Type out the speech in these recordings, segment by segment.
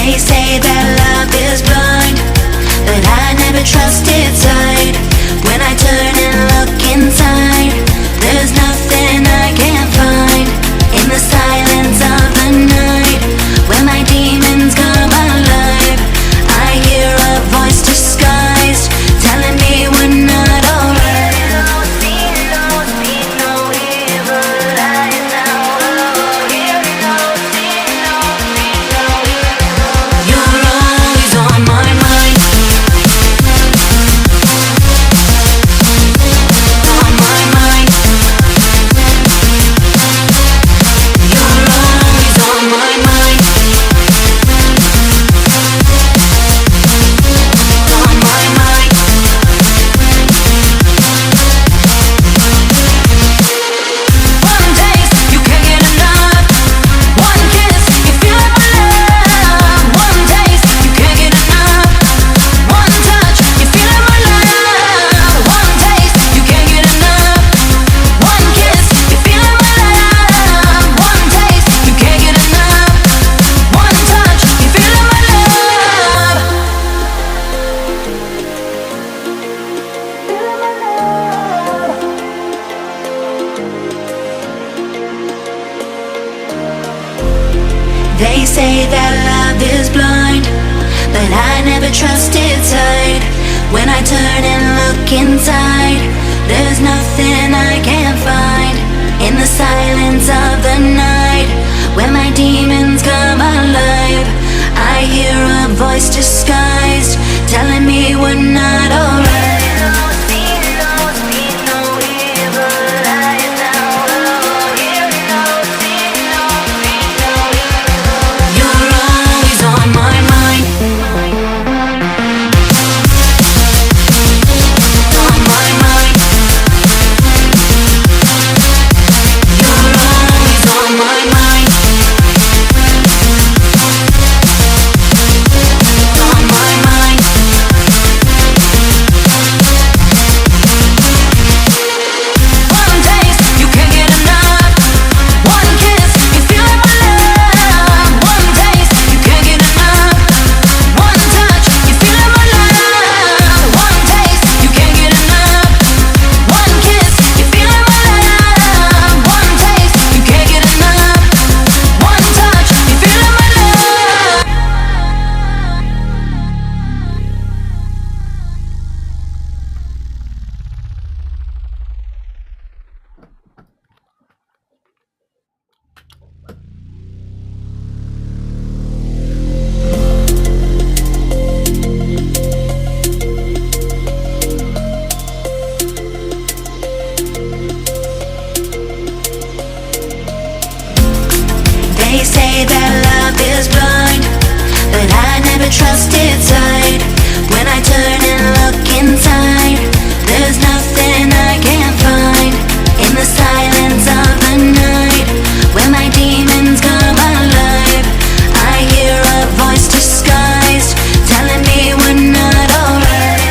They say that love is blind, but I never trusted sight. When I turn and look inside, there's nothing I can't find. In the silence of the night, when my demons come alive, I hear a voice disguised, telling me we're not alright. They say that love is blind, but I never trusted sight. When I turn and look inside, there's nothing I can't find. In the silence of the night, when my demons come alive, I hear a voice disguised, telling me we're not alright. They say that love is blind, but I never trusted sight. When I turn and look inside, there's nothing I can't find. In the silence of the night, when my demons come alive, I hear a voice disguised, telling me we're not alright.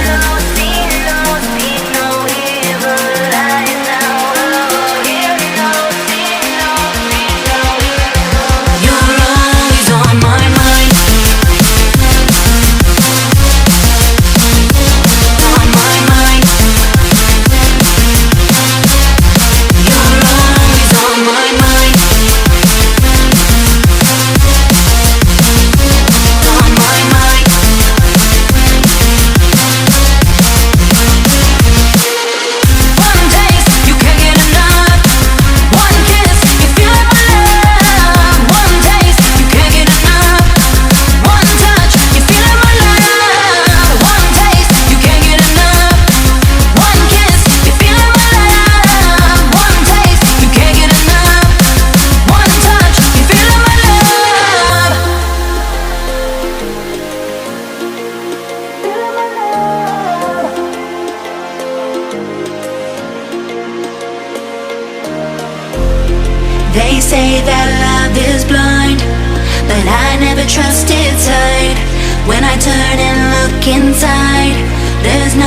They say that love is blind, but I never trusted sight. When I turn and look inside, there's